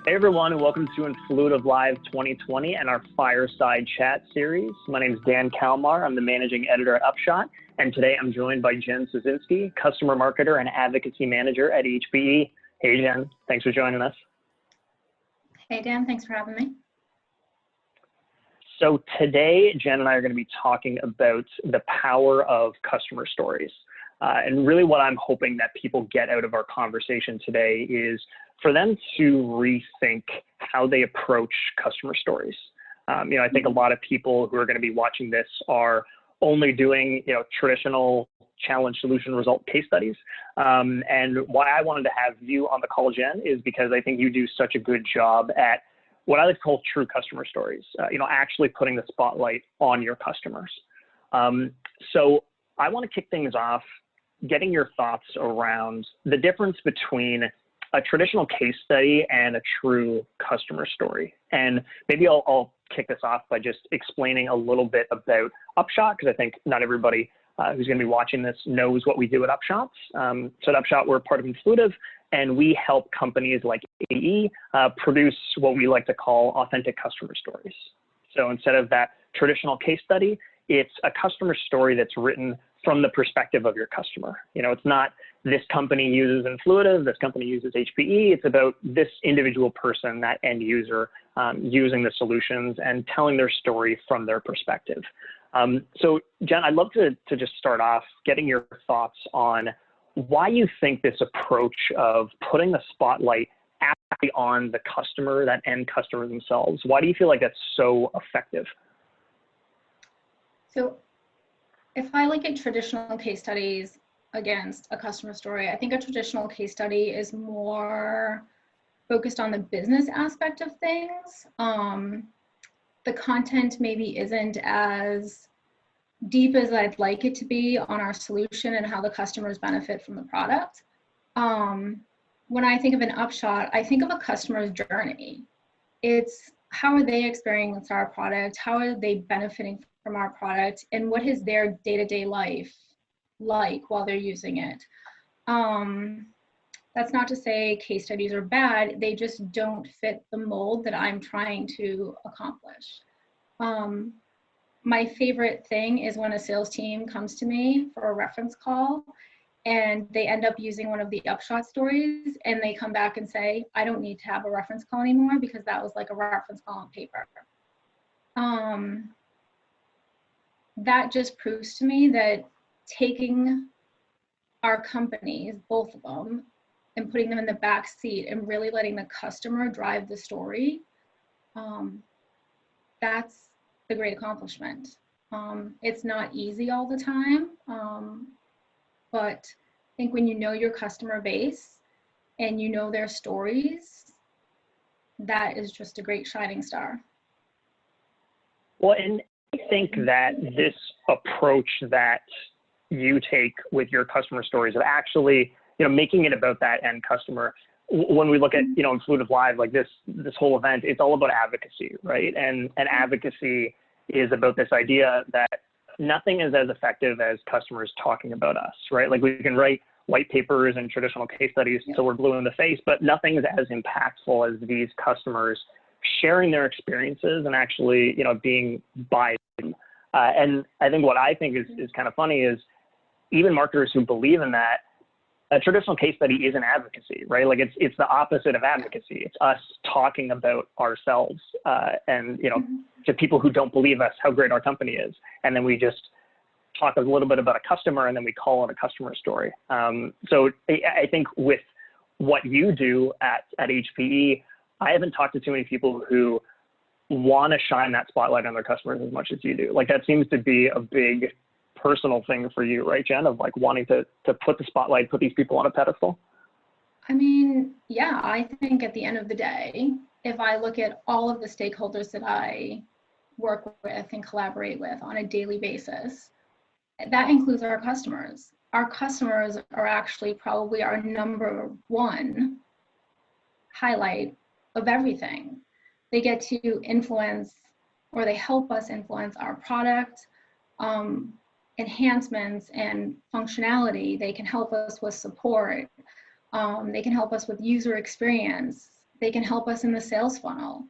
Hey everyone, and welcome to Influitive Live 2020 and our Fireside Chat Series. My name is Dan Kalmar. I'm the managing editor at Upshot, and today I'm joined by Jen Susinski, customer marketer and advocacy manager at HPE. Hey Jen, thanks for joining us. Hey Dan, thanks for having me. So today, Jen and I are going to be talking about the power of customer stories. And really what I'm hoping that people get out of our conversation today is for them to rethink how they approach customer stories. I think a lot of people who are going to be watching this are only doing, traditional challenge solution result case studies. And why I wanted to have you on the call, Jen, is because I think you do such a good job at what I like to call true customer stories, actually putting the spotlight on your customers. So I want to kick things off, getting your thoughts around the difference between a traditional case study and a true customer story. And maybe I'll kick this off by just explaining a little bit about Upshot, because I think not everybody who's going to be watching this knows what we do at Upshot. So at Upshot, we're part of Influitive, and we help companies like AE produce what we like to call authentic customer stories. So instead of that traditional case study, it's a customer story that's written from the perspective of your customer. It's not this company uses Influitive, this company uses HPE. It's about this individual person, that end user, using the solutions and telling their story from their perspective. So Jen, I'd love to just start off getting your thoughts on why you think this approach of putting the spotlight actually on the customer, that end customer themselves, why do you feel like that's so effective? So if I look at traditional case studies against a customer story, I think a traditional case study is more focused on the business aspect of things. The content maybe isn't as deep as I'd like it to be on our solution and how the customers benefit from the product. When I think of an Upshot, I think of a customer's journey. It's how are they experiencing our product? How are they benefiting from our product? And what is their day-to-day life like while they're using it? That's not to say case studies are bad. They just don't fit the mold that I'm trying to accomplish. My favorite thing is when a sales team comes to me for a reference call and they end up using one of the Upshot stories and they come back and say, I don't need to have a reference call anymore because that was like a reference call on paper. That just proves to me that taking our companies, both of them, and putting them in the back seat and really letting the customer drive the story, that's the great accomplishment. It's not easy all the time, but I think when you know your customer base and you know their stories, that is just a great shining star. Well, and I think that this approach that you take with your customer stories of actually, making it about that end customer. When we look at, Influitive Live, like this whole event, it's all about advocacy, right? And advocacy is about this idea that nothing is as effective as customers talking about us, right? Like we can write white papers and traditional case studies till we're blue in the face, but nothing is as impactful as these customers sharing their experiences and actually, being by them. And I think what I think is kind of funny is even marketers who believe in that, a traditional case study isn't advocacy, right? Like it's the opposite of advocacy. It's us talking about ourselves and, to people who don't believe us, how great our company is. And then we just talk a little bit about a customer and then we call it a customer story. So I think with what you do at HPE, I haven't talked to too many people who want to shine that spotlight on their customers as much as you do. Like that seems to be a big personal thing for you, right, Jen, of like wanting to put the spotlight, put these people on a pedestal? I mean, yeah, I think at the end of the day, if I look at all of the stakeholders that I work with and collaborate with on a daily basis, that includes our customers. Our customers are actually probably our number one highlight of everything. They get to influence, or they help us influence our product, enhancements and functionality. They can help us with support. They can help us with user experience. They can help us in the sales funnel.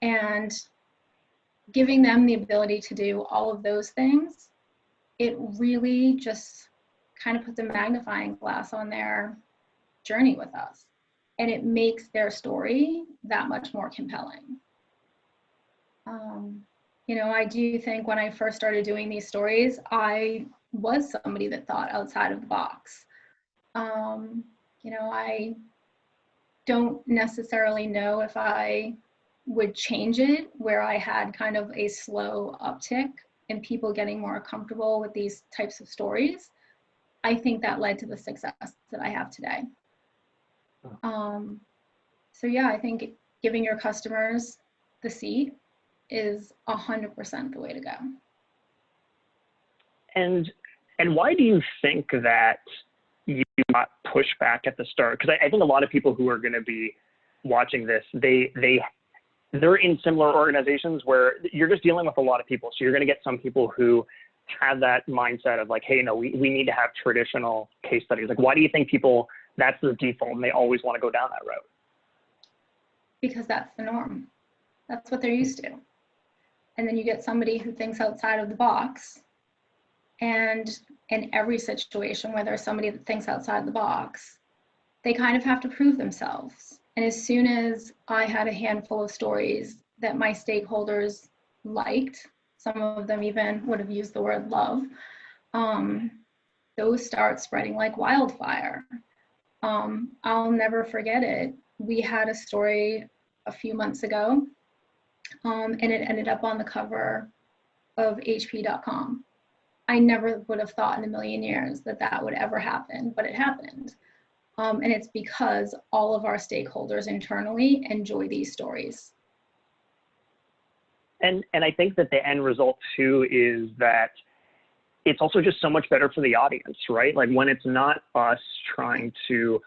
And giving them the ability to do all of those things, it really just kind of puts a magnifying glass on their journey with us. And it makes their story that much more compelling. You know, I do think when I first started doing these stories, I was somebody that thought outside of the box. You know, I don't necessarily know if I would change it where I had kind of a slow uptick in people getting more comfortable with these types of stories. I think that led to the success that I have today. So yeah, I think giving your customers the seat is 100% the way to go. And why do you think that you got pushback at the start? Because I think a lot of people who are going to be watching this, they're in similar organizations where you're just dealing with a lot of people. So you're going to get some people who have that mindset of like, hey, no, we need to have traditional case studies. Like, why do you think people, that's the default and they always want to go down that route? Because that's the norm. That's what they're used to. And then you get somebody who thinks outside of the box. And in every situation where there's somebody that thinks outside the box, they kind of have to prove themselves. And as soon as I had a handful of stories that my stakeholders liked, some of them even would have used the word love, those start spreading like wildfire. I'll never forget it. We had a story a few months ago, and it ended up on the cover of HP.com. I never would have thought in a million years that that would ever happen, but it happened. And it's because all of our stakeholders internally enjoy these stories. And I think that the end result too is that it's also just so much better for the audience, right? Like when it's not us trying to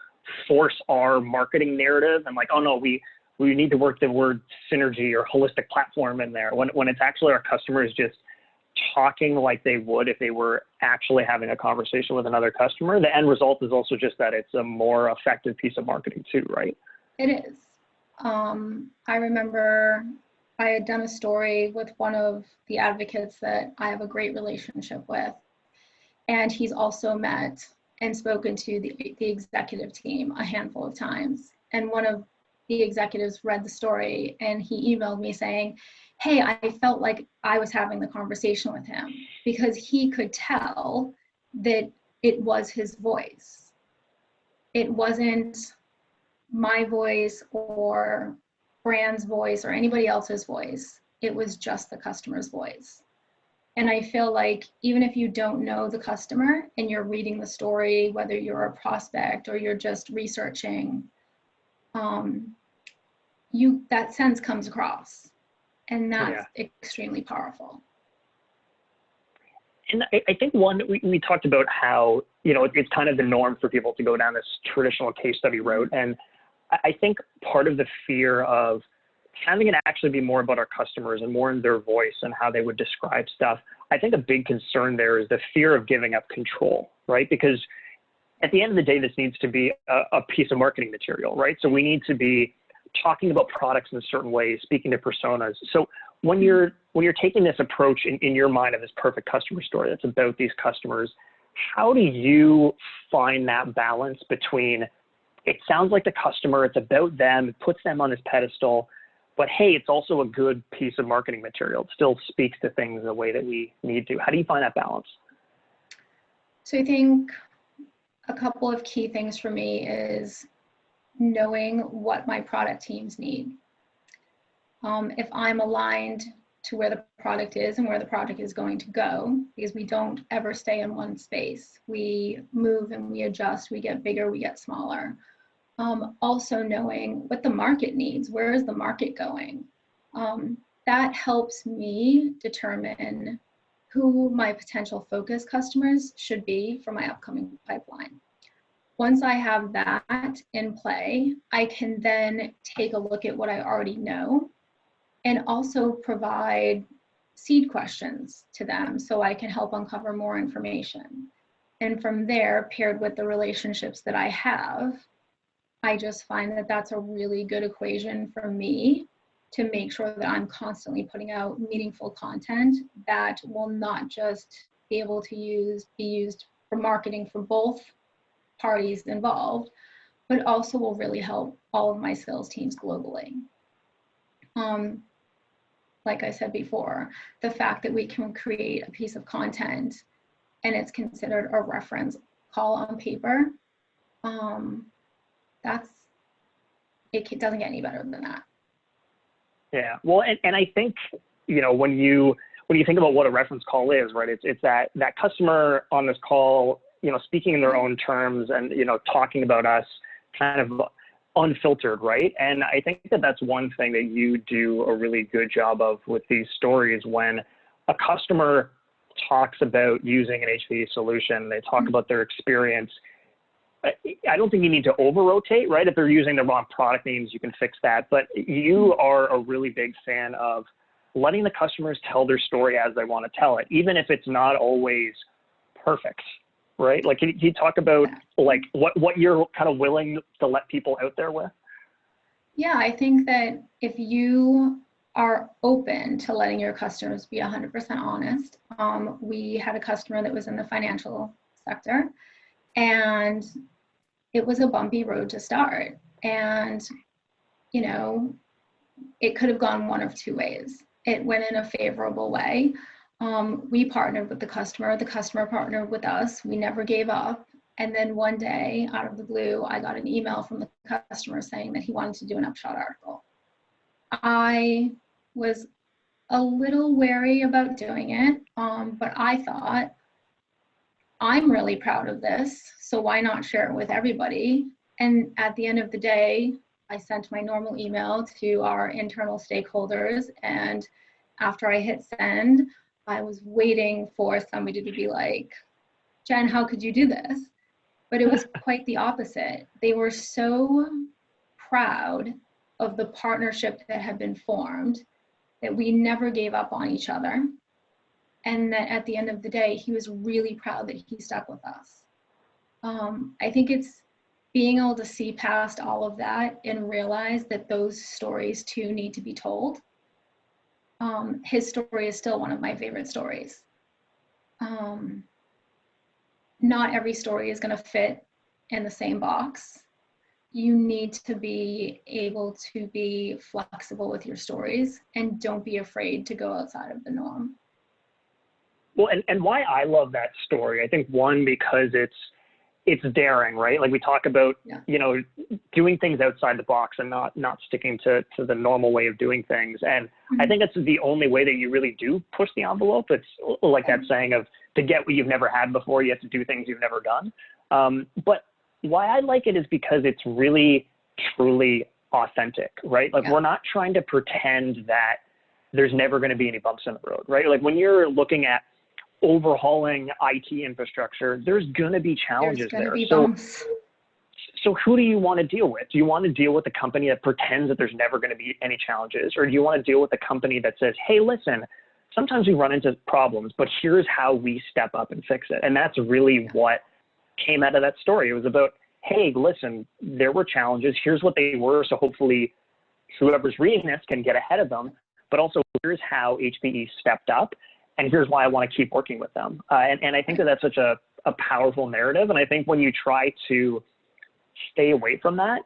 force our marketing narrative and like, oh no, we need to work the word synergy or holistic platform in there. When it's actually our customers just talking like they would if they were actually having a conversation with another customer, the end result is also just that it's a more effective piece of marketing too, right? It is. I remember I had done a story with one of the advocates that I have a great relationship with, and he's also met and spoken to the executive team a handful of times. And one of the executives read the story and he emailed me saying, hey, I felt like I was having the conversation with him because he could tell that it was his voice. It wasn't my voice or brand's voice or anybody else's voice. It was just the customer's voice. And I feel like even if you don't know the customer and you're reading the story, whether you're a prospect or you're just researching, that sense comes across. And that's extremely powerful. And I think we talked about how, you know, it's kind of the norm for people to go down this traditional case study route. And I think part of the fear of having it actually be more about our customers and more in their voice and how they would describe stuff, I think a big concern there is the fear of giving up control, right? Because at the end of the day, this needs to be a piece of marketing material, right? So we need to be talking about products in certain ways, speaking to personas. So when you're taking this approach in your mind of this perfect customer story that's about these customers, how do you find that balance between it sounds like the customer, it's about them, it puts them on this pedestal, but hey, it's also a good piece of marketing material. It still speaks to things the way that we need to. How do you find that balance? So I think a couple of key things for me is knowing what my product teams need. If I'm aligned to where the product is and where the product is going to go, because we don't ever stay in one space. We move and we adjust, we get bigger, we get smaller. Also knowing what the market needs, where is the market going? That helps me determine who my potential focus customers should be for my upcoming pipeline. Once I have that in play, I can then take a look at what I already know and also provide seed questions to them so I can help uncover more information. And from there, paired with the relationships that I have, I just find that that's a really good equation for me to make sure that I'm constantly putting out meaningful content that will not just be able to be used for marketing for both parties involved, but also will really help all of my sales teams globally. Like I said before, the fact that we can create a piece of content and it's considered a reference call on paper, it doesn't get any better than that. Yeah, well, and I think, you know, when you think about what a reference call is, right, it's that customer on this call, you know, speaking in their own terms and, you know, talking about us kind of unfiltered, right? And I think that that's one thing that you do a really good job of with these stories. When a customer talks about using an HPE solution, they talk about their experience, I don't think you need to over-rotate, right? If they're using the wrong product names, you can fix that. But you are a really big fan of letting the customers tell their story as they want to tell it, even if it's not always perfect, right? Like, can you talk about like what you're kind of willing to let people out there with? Yeah, I think that if you are open to letting your customers be 100% honest, we had a customer that was in the financial sector, and it was a bumpy road to start. And, you know, it could have gone one of two ways. It went in a favorable way. We partnered with the customer partnered with us. We never gave up. And then one day, out of the blue, I got an email from the customer saying that he wanted to do an Upshot article. I was a little wary about doing it, but I thought, I'm really proud of this, so why not share it with everybody? And at the end of the day, I sent my normal email to our internal stakeholders, and after I hit send, I was waiting for somebody to be like, Jen, how could you do this? But it was quite the opposite. They were so proud of the partnership that had been formed that we never gave up on each other. And that at the end of the day, he was really proud that he stuck with us. I think it's being able to see past all of that and realize that those stories too need to be told. His story is still one of my favorite stories. Not every story is going to fit in the same box. You need to be able to be flexible with your stories and don't be afraid to go outside of the norm. Well, and why I love that story, I think, one, because it's daring, right? Like we talk about, you know, doing things outside the box and not sticking to the normal way of doing things. And I think that's the only way that you really do push the envelope. It's like that saying of, to get what you've never had before, you have to do things you've never done. But why I like it is because it's really, truly authentic, right? Like we're not trying to pretend that there's never going to be any bumps in the road, right? Like when you're looking at overhauling IT infrastructure, there's going to be challenges there. So who do you want to deal with? Do you want to deal with a company that pretends that there's never going to be any challenges? Or do you want to deal with a company that says, hey, listen, sometimes we run into problems, but here's how we step up and fix it? And that's really what came out of that story. It was about, hey, listen, there were challenges. Here's what they were. So hopefully whoever's reading this can get ahead of them. But also, here's how HPE stepped up. And here's why I want to keep working with them. And I think that that's such a powerful narrative. And I think when you try to stay away from that,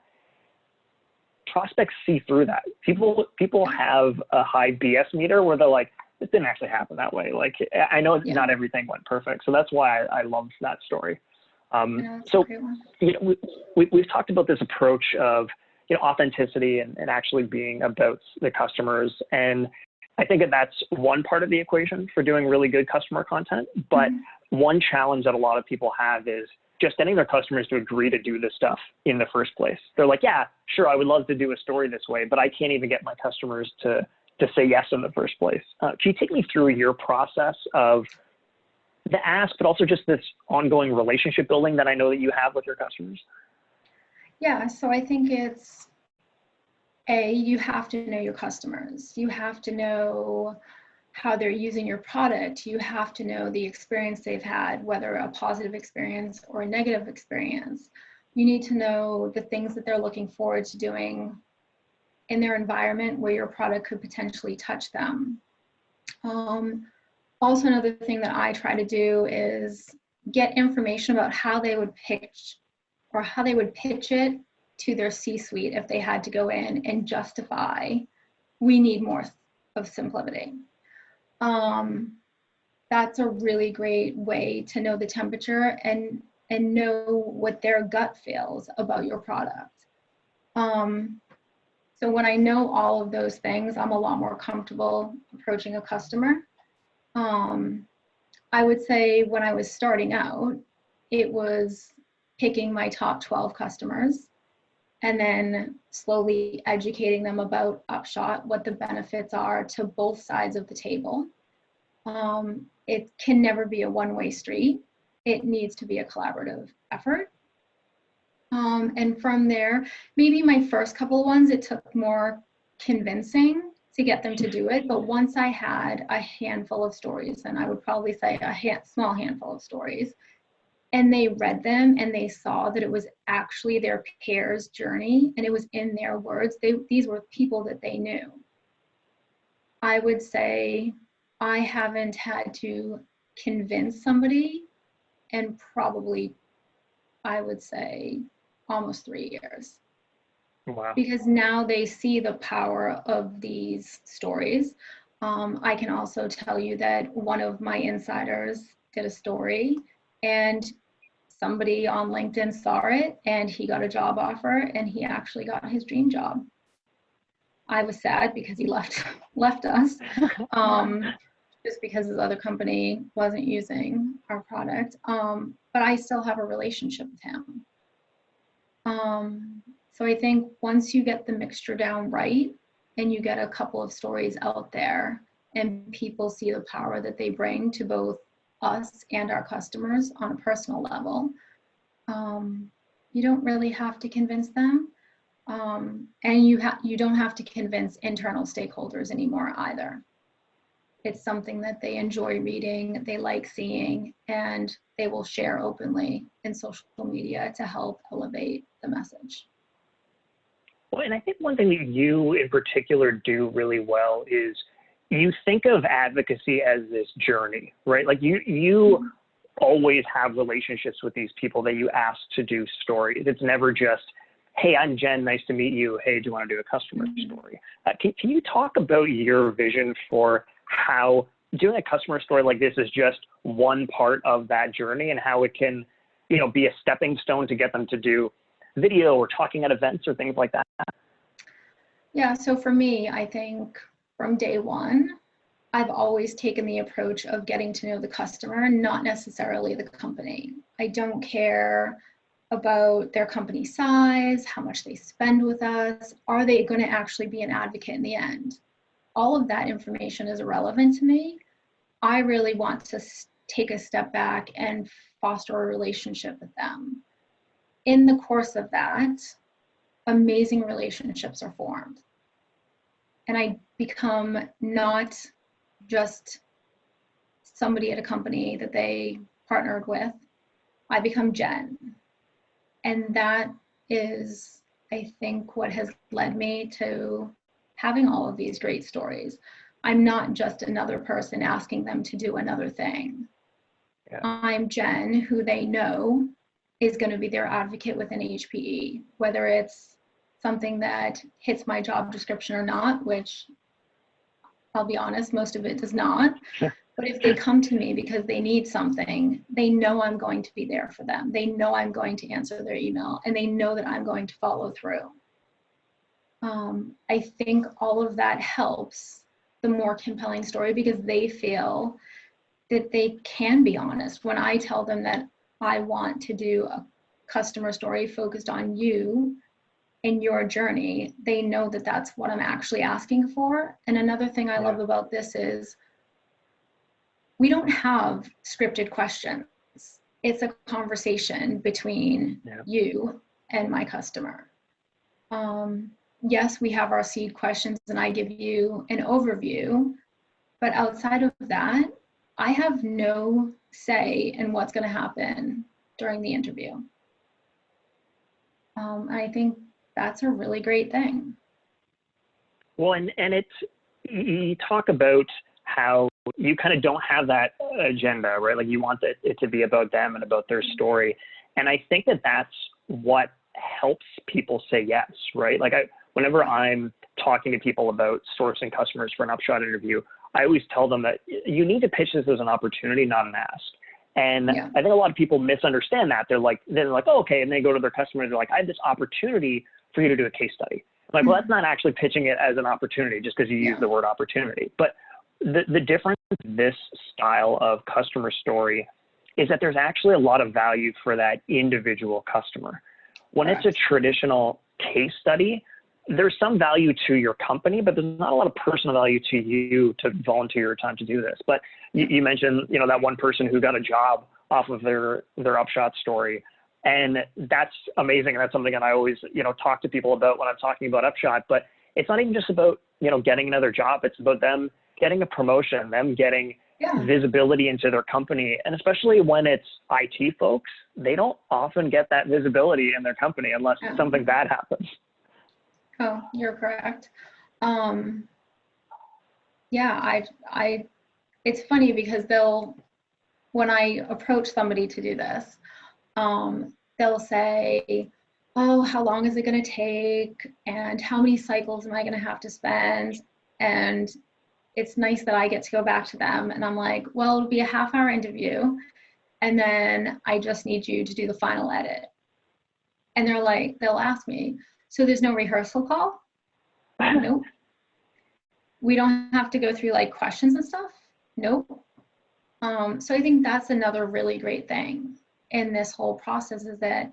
prospects see through that. People have a high BS meter where they're like, it didn't actually happen that way. Like, I know not everything went perfect. So that's why I love that story. So, you know, we've talked about this approach of, you know, authenticity and actually being about the customers. And I think that that's one part of the equation for doing really good customer content. But one challenge that a lot of people have is just getting their customers to agree to do this stuff in the first place. They're like, yeah, sure, I would love to do a story this way, but I can't even get my customers to say yes in the first place. Can you take me through your process of the ask, but also just this ongoing relationship building that I know that you have with your customers? Yeah, so I think it's, you have to know your customers. You have to know how they're using your product. You have to know the experience they've had, whether a positive experience or a negative experience. You need to know the things that they're looking forward to doing in their environment where your product could potentially touch them. Also, another thing that I try to do is get information about how they would pitch or how they would pitch it to their C-suite if they had to go in and justify, we need more of SimpliVity. That's a really great way to know the temperature and know what their gut feels about your product. So when I know all of those things, I'm a lot more comfortable approaching a customer. I would say when I was starting out, it was picking my top 12 customers and then slowly educating them about Upshot, what the benefits are to both sides of the table. It can never be a one-way street. It needs to be a collaborative effort. And from there, maybe my first couple of ones, it took more convincing to get them to do it. But once I had a handful of stories, and I would probably say a small handful of stories, and they read them and they saw that it was actually their peers' journey and it was in their words, these were people that they knew. I would say I haven't had to convince somebody in probably, I would say, almost 3 years. Wow. Because now they see the power of these stories. I can also tell you that one of my insiders did a story and somebody on LinkedIn saw it and he got a job offer and he actually got his dream job. I was sad because he left us just because his other company wasn't using our product. But I still have a relationship with him. So I think once you get the mixture down right and you get a couple of stories out there and people see the power that they bring to both us and our customers on a personal level, you don't really have to convince them. And you don't have to convince internal stakeholders anymore either. It's something that they enjoy reading, they like seeing, and they will share openly in social media to help elevate the message. Well, and I think one thing that you in particular do really well is you think of advocacy as this journey, right? Like you always have relationships with these people that you ask to do stories. It's never just, hey, I'm Jen, nice to meet you. Hey, do you want to do a customer story? Can you talk about your vision for how doing a customer story like this is just one part of that journey and how it can, be a stepping stone to get them to do video or talking at events or things like that? Yeah, so for me, I think from day one, I've always taken the approach of getting to know the customer, not necessarily the company. I don't care about their company size, how much they spend with us, are they going to actually be an advocate in the end? All of that information is irrelevant to me. I really want to take a step back and foster a relationship with them. In the course of that, amazing relationships are formed. And I become not just somebody at a company that they partnered with. I become Jen. And that is, I think, what has led me to having all of these great stories. I'm not just another person asking them to do another thing. Yeah. I'm Jen, who they know is going to be their advocate within HPE, whether it's something that hits my job description or not, which I'll be honest, most of it does not. But if they come to me because they need something, they know I'm going to be there for them. They know I'm going to answer their email, and they know that I'm going to follow through. I think all of that helps the more compelling story because they feel that they can be honest. When I tell them that I want to do a customer story focused on you and your journey, they know that that's what I'm actually asking for. And another thing I love about this is we don't have scripted questions. It's a conversation between you and my customer. Yes, we have our seed questions and I give you an overview, but outside of that, I have no say in what's going to happen during the interview. I think that's a really great thing. Well, and you talk about how you kind of don't have that agenda, right? Like you want it to be about them and about their story. And I think that that's what helps people say yes, right? Like whenever I'm talking to people about sourcing customers for an Upshot interview, I always tell them that you need to pitch this as an opportunity, not an ask. And Yeah. I think a lot of people misunderstand that. They're like, oh, okay. And they go to their customers, they're like, I have this opportunity for you to do a case study. I'm like, well, that's not actually pitching it as an opportunity just because you use the word opportunity. But the difference with this style of customer story is that there's actually a lot of value for that individual customer. When it's a traditional case study, there's some value to your company, but there's not a lot of personal value to you to volunteer your time to do this. But you mentioned, that one person who got a job off of their Upshot story. And that's amazing. And that's something that I always, talk to people about when I'm talking about Upshot. But it's not even just about, getting another job. It's about them getting a promotion, them getting visibility into their company. And especially when it's IT folks, they don't often get that visibility in their company unless something bad happens. Oh, you're correct. It's funny because when I approach somebody to do this, they'll say, oh, how long is it going to take? And how many cycles am I going to have to spend? And it's nice that I get to go back to them. And I'm like, well, it'll be a half-hour interview. And then I just need you to do the final edit. And they'll ask me, so there's no rehearsal call? Nope. We don't have to go through questions and stuff? Nope. So I think that's another really great thing in this whole process is that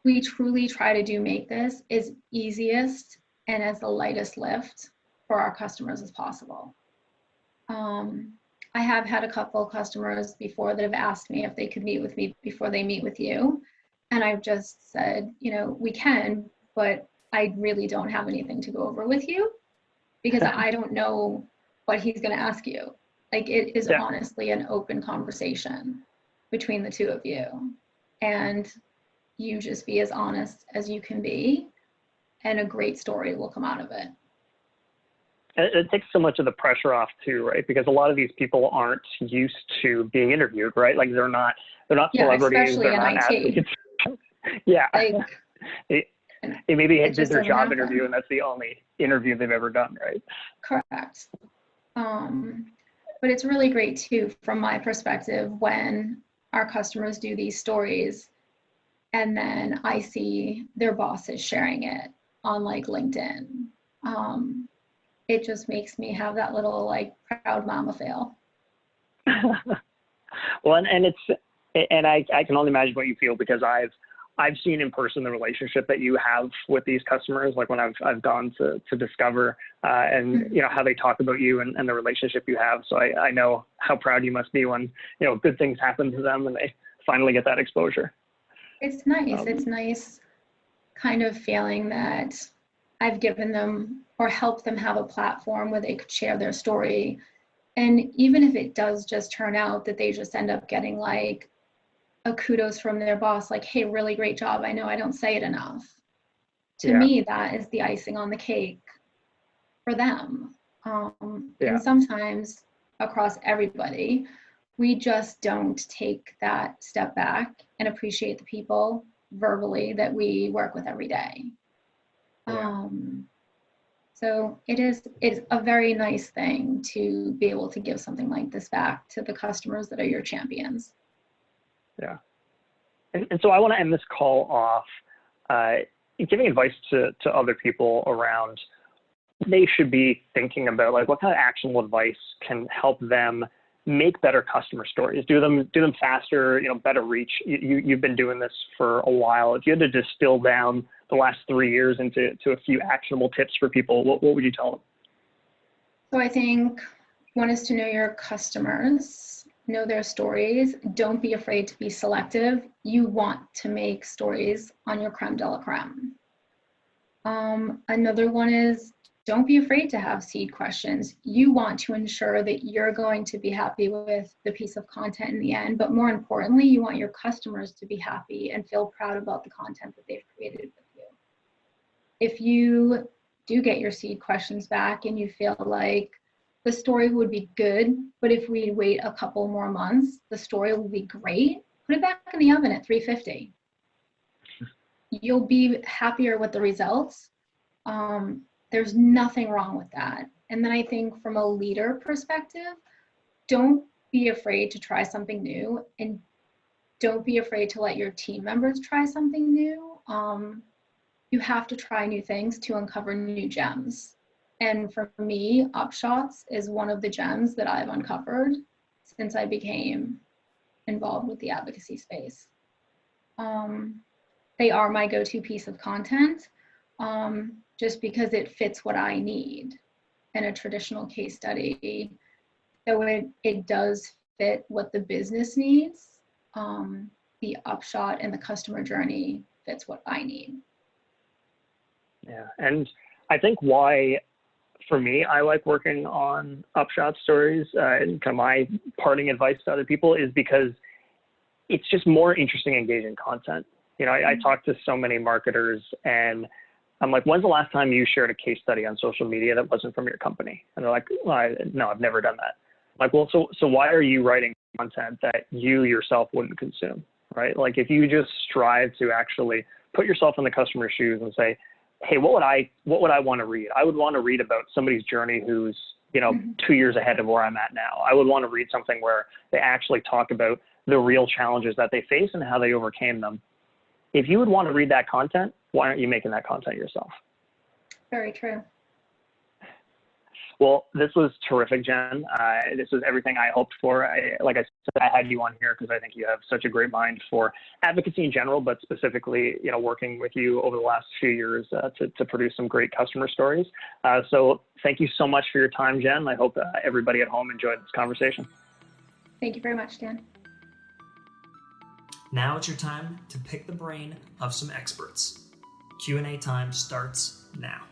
we truly try to make this as easiest and as the lightest lift for our customers as possible. I have had a couple of customers before that have asked me if they could meet with me before they meet with you. And I've just said, we can, but I really don't have anything to go over with you because I don't know what he's going to ask you. It is honestly an open conversation between the two of you. And you just be as honest as you can be, and a great story will come out of it. It takes so much of the pressure off too, right? Because a lot of these people aren't used to being interviewed, right? Like they're not celebrities, they're not athletes. They maybe did their job interview and that's the only interview they've ever done, right? Correct. But it's really great too, from my perspective, when our customers do these stories and then I see their bosses sharing it on LinkedIn. It just makes me have that little proud mama feel. Well, and I can only imagine what you feel because I've seen in person the relationship that you have with these customers, like when I've gone to Discover and how they talk about you and the relationship you have. So I know how proud you must be when good things happen to them and they finally get that exposure. It's nice. It's nice kind of feeling that I've given them or helped them have a platform where they could share their story. And even if it does just turn out that they just end up getting a kudos from their boss, hey, really great job. I know I don't say it enough. To me, that is the icing on the cake for them. And sometimes across everybody, we just don't take that step back and appreciate the people verbally that we work with every day. So it's a very nice thing to be able to give something like this back to the customers that are your champions. Yeah. And so I want to end this call off giving advice to other people around they should be thinking about what kind of actionable advice can help them make better customer stories, do them faster, better reach. You've been doing this for a while. If you had to distill down the last 3 years into a few actionable tips for people, what would you tell them? So I think one is to know your customers, know their stories. Don't be afraid to be selective. You want to make stories on your creme de la creme. Another one is don't be afraid to have seed questions. You want to ensure that you're going to be happy with the piece of content in the end, but more importantly, you want your customers to be happy and feel proud about the content that they've created with you. If you do get your seed questions back and you feel like the story would be good, but if we wait a couple more months, the story will be great, put it back in the oven at 350. You'll be happier with the results. There's nothing wrong with that. And then I think from a leader perspective, don't be afraid to try something new, and don't be afraid to let your team members try something new. You have to try new things to uncover new gems. And for me, Upshots is one of the gems that I've uncovered since I became involved with the advocacy space. They are my go-to piece of content, just because it fits what I need in a traditional case study. So it does fit what the business needs. The upshot and the customer journey fits what I need. Yeah, and I think why, for me, I like working on upshot stories, and kind of my parting advice to other people is because it's just more interesting, engaging content. You know, I talk to so many marketers, and I'm like, when's the last time you shared a case study on social media that wasn't from your company? And they're like, well, no, I've never done that. I'm like, well, so why are you writing content that you yourself wouldn't consume, right? Like, if you just strive to actually put yourself in the customer's shoes and say, hey, what would I want to read? I would want to read about somebody's journey who's, you know, 2 years ahead of where I'm at now. I would want to read something where they actually talk about the real challenges that they face and how they overcame them. If you would want to read that content, why aren't you making that content yourself? Very true. Well, this was terrific, Jen. This was everything I hoped for. Like I said, I had you on here because I think you have such a great mind for advocacy in general, but specifically, you know, working with you over the last few years to produce some great customer stories. So thank you so much for your time, Jen. I hope everybody at home enjoyed this conversation. Thank you very much, Dan. Now it's your time to pick the brain of some experts. Q&A time starts now.